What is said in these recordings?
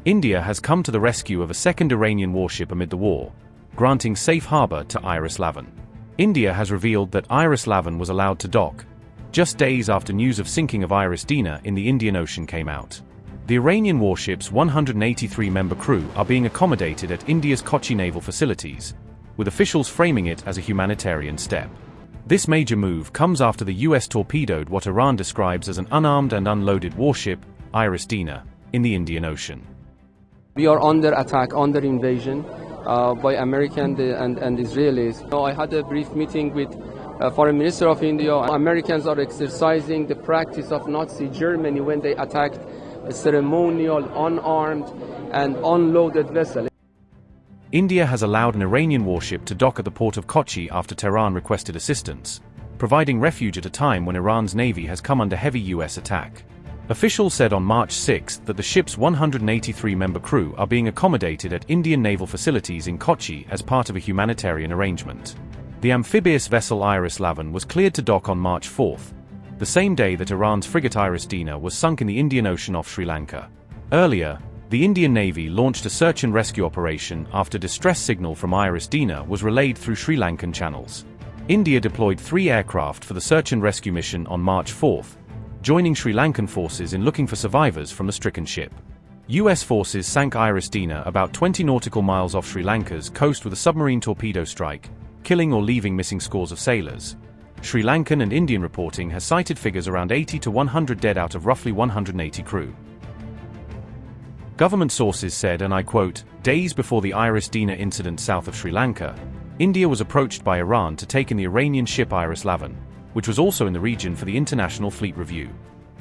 India has come to the rescue of a second Iranian warship amid the war, granting safe harbor to IRIS Lavan. India has revealed that IRIS Lavan was allowed to dock, just days after news of sinking of IRIS Dena in the Indian Ocean came out. The Iranian warship's 183-member crew are being accommodated at India's Kochi naval facilities, with officials framing it as a humanitarian step. This major move comes after the US torpedoed what Iran describes as an unarmed and unloaded warship, IRIS Dena, in the Indian Ocean. We are under attack, under invasion by Americans and Israelis. I had a brief meeting with Foreign Minister of India. Americans are exercising the practice of Nazi Germany when they attacked a ceremonial, unarmed and unloaded vessel. India has allowed an Iranian warship to dock at the port of Kochi after Tehran requested assistance, providing refuge at a time when Iran's navy has come under heavy US attack. Officials said on March 6 that the ship's 183-member crew are being accommodated at Indian naval facilities in Kochi as part of a humanitarian arrangement. The amphibious vessel IRIS Lavan was cleared to dock on March 4, the same day that Iran's frigate IRIS Dena was sunk in the Indian Ocean off Sri Lanka. Earlier, the Indian Navy launched a search and rescue operation after distress signal from IRIS Dena was relayed through Sri Lankan channels. India deployed 3 aircraft for the search and rescue mission on March 4, joining Sri Lankan forces in looking for survivors from the stricken ship. US forces sank IRIS Dena about 20 nautical miles off Sri Lanka's coast with a submarine torpedo strike, killing or leaving missing scores of sailors. Sri Lankan and Indian reporting has cited figures around 80 to 100 dead out of roughly 180 crew. Government sources said, and I quote, "Days before the IRIS Dena incident south of Sri Lanka, India was approached by Iran to take in the Iranian ship IRIS Lavan, which was also in the region for the International Fleet Review.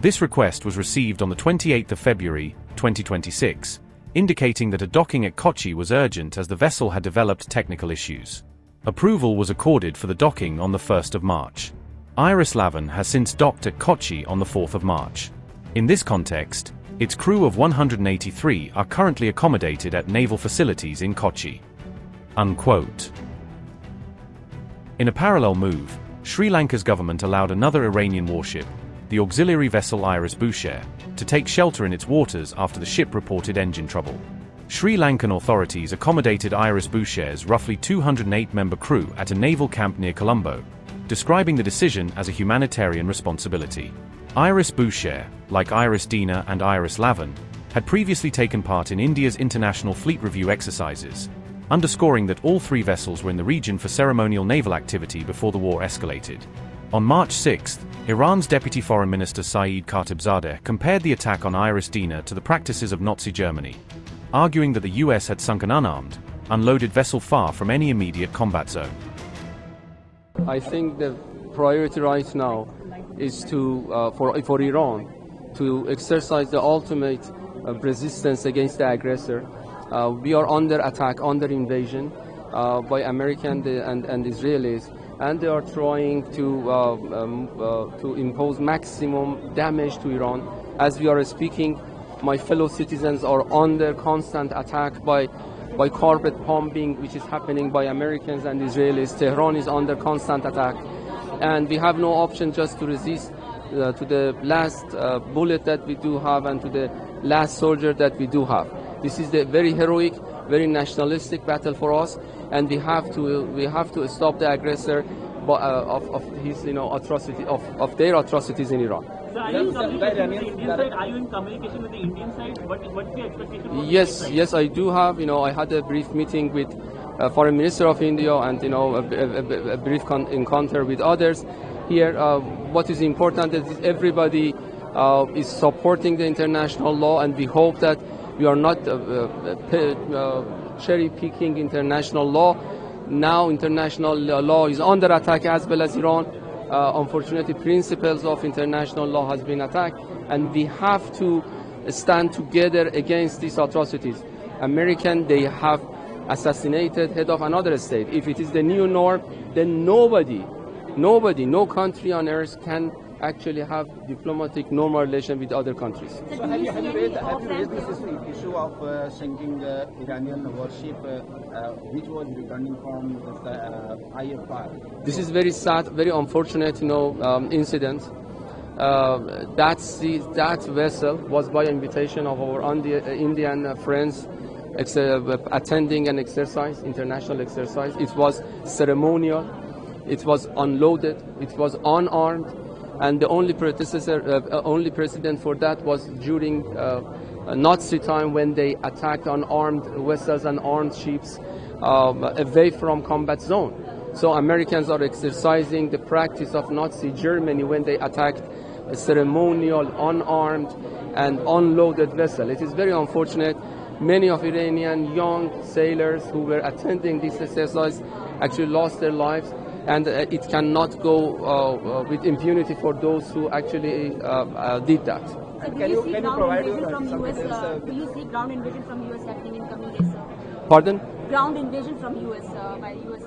This request was received on the 28th of February, 2026, indicating that a docking at Kochi was urgent as the vessel had developed technical issues. Approval was accorded for the docking on the 1st of March. IRIS Lavan has since docked at Kochi on the 4th of March. In this context, its crew of 183 are currently accommodated at naval facilities in Kochi." Unquote. In a parallel move, Sri Lanka's government allowed another Iranian warship, the auxiliary vessel IRIS Booshehr, to take shelter in its waters after the ship reported engine trouble. Sri Lankan authorities accommodated IRIS Booshehr's roughly 208-member crew at a naval camp near Colombo, describing the decision as a humanitarian responsibility. IRIS Booshehr, like IRIS Dena and IRIS Lavan, had previously taken part in India's International Fleet Review exercises, underscoring that all 3 vessels were in the region for ceremonial naval activity before the war escalated. On March 6, Iran's Deputy Foreign Minister Saeed Khatibzadeh compared the attack on IRIS Dena to the practices of Nazi Germany, arguing that the US had sunk an unarmed, unloaded vessel far from any immediate combat zone. I think the priority right now is for Iran to exercise the ultimate resistance against the aggressor. We are under attack, under invasion by Americans and Israelis, and they are trying to impose maximum damage to Iran. As we are speaking, my fellow citizens are under constant attack by carpet bombing, which is happening by Americans and Israelis. Tehran is under constant attack, and we have no option just to resist to the last bullet that we do have and to the last soldier that we do have. This is the very heroic, very nationalistic battle for us, and we have to stop the aggressor of his atrocity of their atrocities in Iran. So are you in communication with the Indian side? What's the expectation? Yes, I do have. I had a brief meeting with Foreign Minister of India and a brief encounter with others. Here, what is important is everybody is supporting the international law, and we hope that we are not cherry-picking international law. Now international law is under attack as well as Iran. Unfortunately, principles of international law has been attacked, and we have to stand together against these atrocities. They have assassinated head of another state. If it is the new norm, then no country on earth can actually have diplomatic normal relation with other countries. So have you raised this issue of sinking the Iranian warship which was returning from the IFR? This is very sad, very unfortunate incident. that vessel was by invitation of our Indian friends attending an exercise, international exercise. It was ceremonial, it was unloaded, it was unarmed, and the only precedent for that was during Nazi time when they attacked unarmed vessels and armed ships away from combat zone. So Americans are exercising the practice of Nazi Germany when they attacked a ceremonial, unarmed and unloaded vessel. It is very unfortunate. Many of Iranian young sailors who were attending this exercise actually lost their lives, and it cannot go with impunity for those who actually did that. So do you see ground invasion from US happening in coming days? Pardon? Ground invasion from US by the US.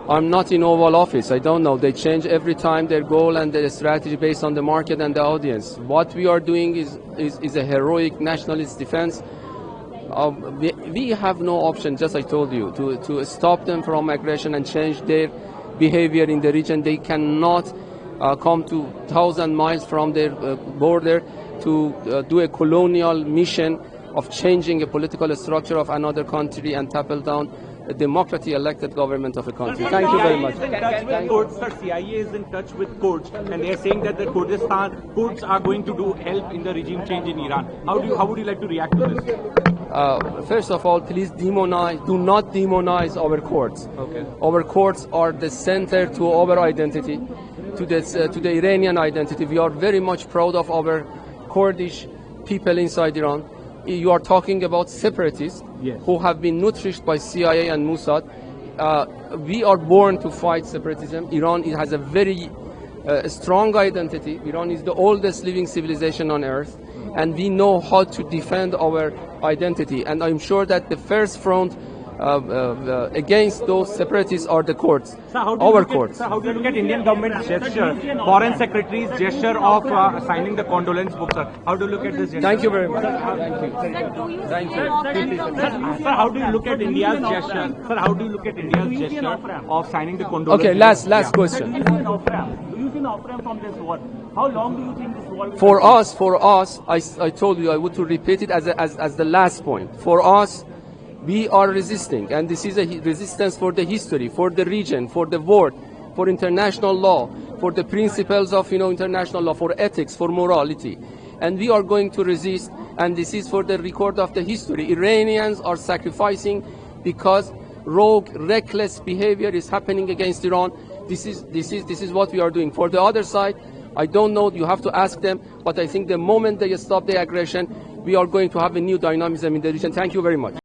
I'm not in Oval Office. I don't know. They change every time their goal and their strategy based on the market and the audience. What we are doing is a heroic nationalist defense. We have no option, just I told you, to stop them from aggression and change their behavior in the region. They cannot come to 1,000 miles from their border to do a colonial mission of changing a political structure of another country and topple down a democratically elected government of a country. Thank you very much. Sir, CIA is in touch with Kurds, and they are saying that the Kurds are going to do help in the regime change in Iran. How would you like to react to this? First of all, please do not demonize our courts. Okay. Our courts are the center to our identity, to the Iranian identity. We are very much proud of our Kurdish people inside Iran. You are talking about separatists, yes, who have been nourished by CIA and Mossad. We are born to fight separatism. Iran has a very strong identity. Iran is the oldest living civilization on earth, and we know how to defend our identity. And I'm sure that the first front against those separatists are the courts, our courts. Sir, how do you look at Indian government's gesture, Foreign Secretary's gesture of signing the condolence book, sir? How do you look at this gesture? Thank you very much. Thank you. Thank you. Sir, how do you look at India's gesture? Sir, how do you look at India's gesture of signing the condolence Okay, book? last question. Do you see an off-ramp from this war? How long do you think this war will For us, I told you I would to repeat it as the last point. For us, we are resisting, and this is a resistance for the history, for the region, for the world, for international law, for the principles of international law, for ethics, for morality. And we are going to resist, and this is for the record of the history. Iranians are sacrificing because rogue, reckless behavior is happening against Iran. This is what we are doing. For the other side, I don't know, you have to ask them, but I think the moment they stop the aggression, we are going to have a new dynamism in the region. Thank you very much.